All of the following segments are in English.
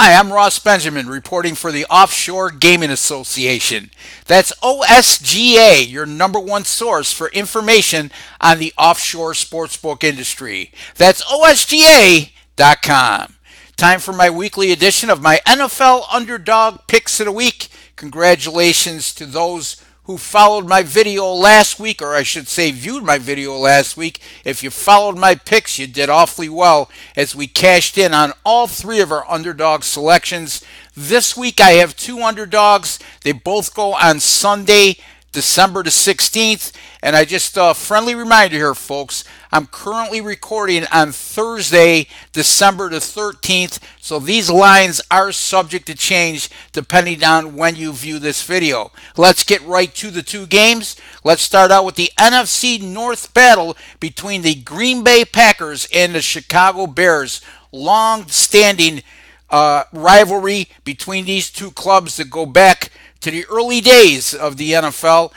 Hi, I'm Ross Benjamin reporting for the Offshore Gaming Association. That's OSGA, your number one source for information on the offshore sportsbook industry. That's OSGA.com. Time for my weekly edition of my NFL Underdog Picks of the Week. Congratulations to those who followed my video last week, or I should say viewed my video last week. If you followed my picks, you did awfully well as we cashed in on all three of our underdog selections. This week I have two underdogs. They both go on Sunday, December the 16th. And I just a friendly reminder here, folks, I'm currently recording on Thursday, December the 13th. So these lines are subject to change depending on when you view this video. Let's get right to the two games. Let's start out with the NFC North battle between the Green Bay Packers and the Chicago Bears. Long-standing rivalry between these two clubs that go back to the early days of the NFL.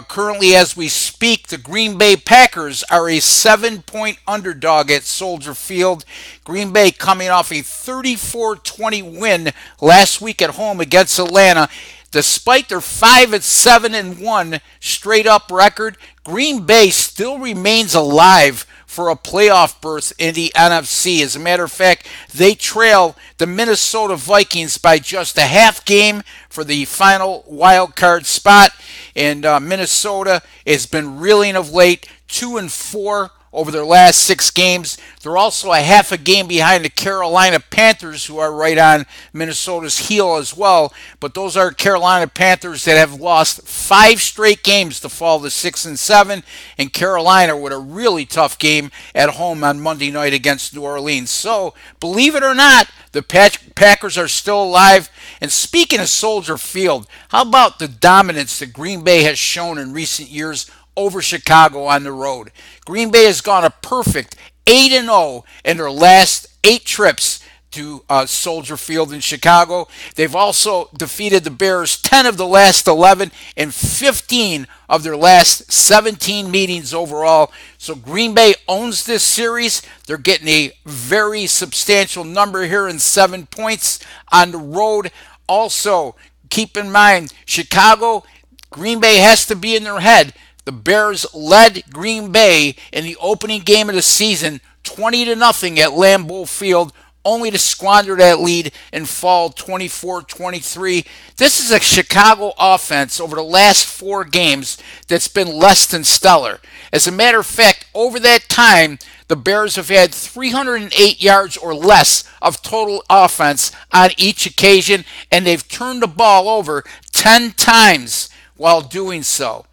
Currently, as we speak, the Green Bay Packers are a 7-point underdog at Soldier Field. Green Bay coming off a 34-20 win last week at home against Atlanta. Despite their 5-7-1 straight-up record, Green Bay still remains alive for a playoff berth in the NFC. As a matter of fact, they trail the Minnesota Vikings by just a half game for the final wild card spot. And Minnesota has been reeling of late, 2-4 over their last 6 games. They're also a half a game behind the Carolina Panthers, who are right on Minnesota's heel as well. But those are Carolina Panthers that have lost 5 straight games to fall to 6-7, and Carolina with a really tough game at home on Monday night against New Orleans. So, believe it or not, the Packers are still alive. And speaking of Soldier Field, how about the dominance that Green Bay has shown in recent years over Chicago on the road? Green Bay has gone a perfect 8-0 in their last 8 trips to Soldier Field in Chicago. They've also defeated the Bears 10 of the last 11 and 15 of their last 17 meetings overall. So Green Bay owns this series. They're getting a very substantial number here in 7 points on the road. Also, keep in mind, Chicago, Green Bay has to be in their head. The Bears led Green Bay in the opening game of the season 20-0 at Lambeau Field, only to squander that lead and fall 24-23. This is a Chicago offense over the last 4 games that's been less than stellar. As a matter of fact, over that time, the Bears have had 308 yards or less of total offense on each occasion, and they've turned the ball over 10 times while doing so.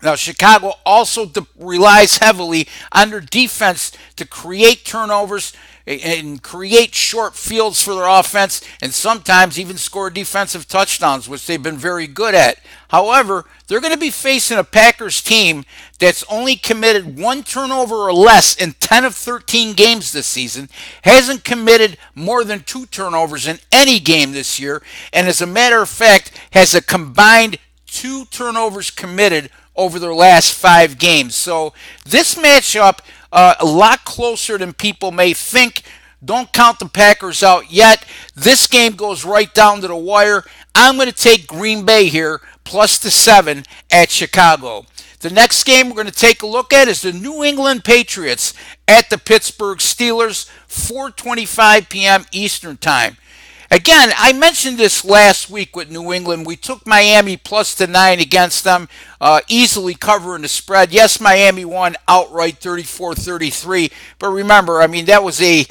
Now, Chicago also relies heavily on their defense to create turnovers and create short fields for their offense, and sometimes even score defensive touchdowns, which they've been very good at. However, they're going to be facing a Packers team that's only committed 1 turnover or less in 10 of 13 games this season, hasn't committed more than 2 turnovers in any game this year, and as a matter of fact, has a combined 2 turnovers committed over their last 5 games. So this matchup, a lot closer than people may think. Don't count the Packers out yet. This game goes right down to the wire. I'm going to take Green Bay here, plus the 7 at Chicago. The next game we're going to take a look at is the New England Patriots at the Pittsburgh Steelers, 4:25 p.m. Eastern Time. Again, I mentioned this last week with New England. We took Miami plus the 9 against them, easily covering the spread. Yes, Miami won outright 34-33, but remember, I mean, that was a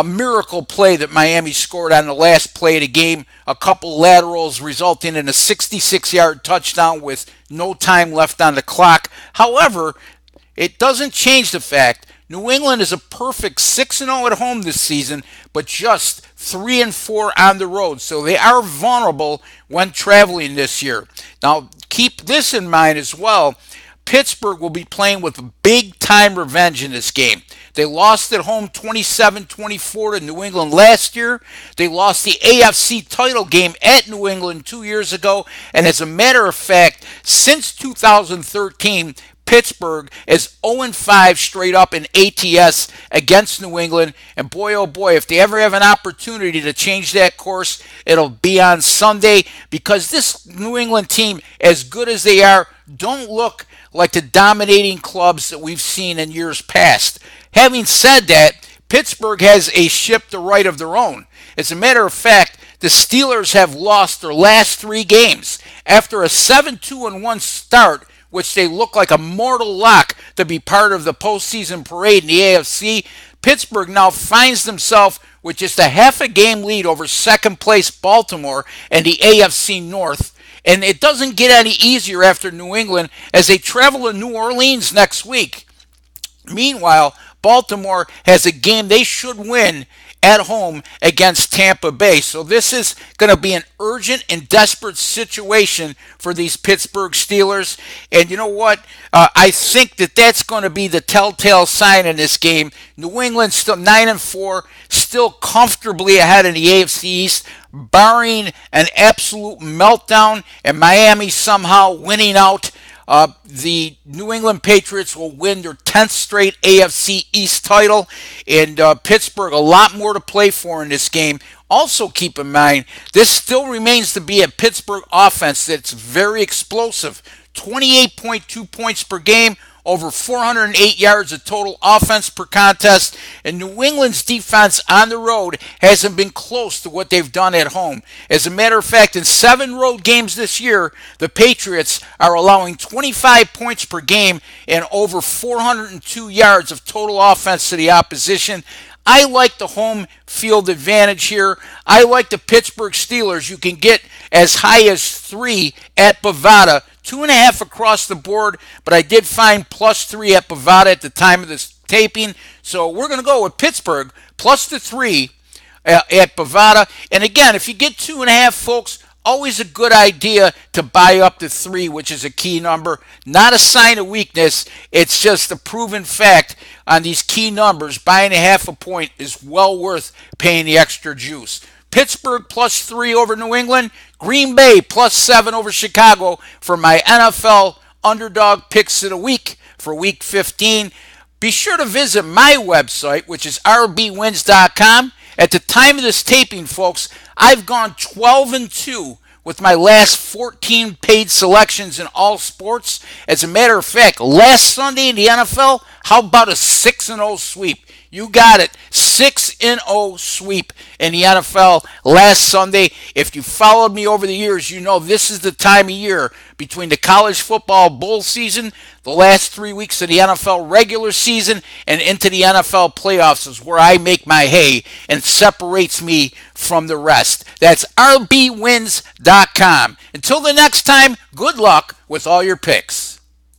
miracle play that Miami scored on the last play of the game. A couple laterals resulting in a 66-yard touchdown with no time left on the clock. However, it doesn't change the fact New England is a perfect 6-0 at home this season, but just 3-4 on the road. So they are vulnerable when traveling this year. Now, keep this in mind as well. Pittsburgh will be playing with big-time revenge in this game. They lost at home 27-24 to New England last year. They lost the AFC title game at New England 2 years ago. And as a matter of fact, since 2013, Pittsburgh is 0-5 straight up in ATS against New England. And boy, oh boy, if they ever have an opportunity to change that course, it'll be on Sunday, because this New England team, as good as they are, don't look like the dominating clubs that we've seen in years past. Having said that, Pittsburgh has a ship to right of their own. As a matter of fact, the Steelers have lost their last 3 games. After a 7-2-1 start, which they look like a mortal lock to be part of the postseason parade in the AFC, Pittsburgh now finds themselves with just a half a game lead over second place Baltimore and the AFC North. And it doesn't get any easier after New England, as they travel to New Orleans next week. Meanwhile, Baltimore has a game they should win at home against Tampa Bay. So this is going to be an urgent and desperate situation for these Pittsburgh Steelers. And you know what? I think that that's going to be the telltale sign in this game. New England still 9-4, still comfortably ahead in the AFC East, barring an absolute meltdown and Miami somehow winning out. The New England Patriots will win their 10th straight AFC East title, and Pittsburgh a lot more to play for in this game. Also keep in mind, this still remains to be a Pittsburgh offense that's very explosive. 28.2 points per game, over 408 yards of total offense per contest, and New England's defense on the road hasn't been close to what they've done at home. As a matter of fact, in 7 road games this year, the Patriots are allowing 25 points per game and over 402 yards of total offense to the opposition. I like the home field advantage here. I like the Pittsburgh Steelers. You can get as high as 3 at Bovada, 2.5 across the board, but I did find +3 at Bovada at the time of this taping. So we're going to go with Pittsburgh plus the 3 at Bovada. And again, if you get 2.5, folks, always a good idea to buy up to 3, which is a key number. Not a sign of weakness. It's just a proven fact on these key numbers. Buying a half a point is well worth paying the extra juice. Pittsburgh +3 over New England. Green Bay +7 over Chicago for my NFL underdog picks of the week for Week 15. Be sure to visit my website, which is rbwins.com. At the time of this taping, folks, I've gone 12-2 with my last 14 paid selections in all sports. As a matter of fact, last Sunday in the NFL, how about a 6-0 sweep? You got it. 6-0 sweep in the NFL last Sunday. If you followed me over the years, you know this is the time of year between the college football bowl season, the last 3 weeks of the NFL regular season, and into the NFL playoffs is where I make my hay and separates me from the rest. That's rbwins.com. Until the next time, good luck with all your picks.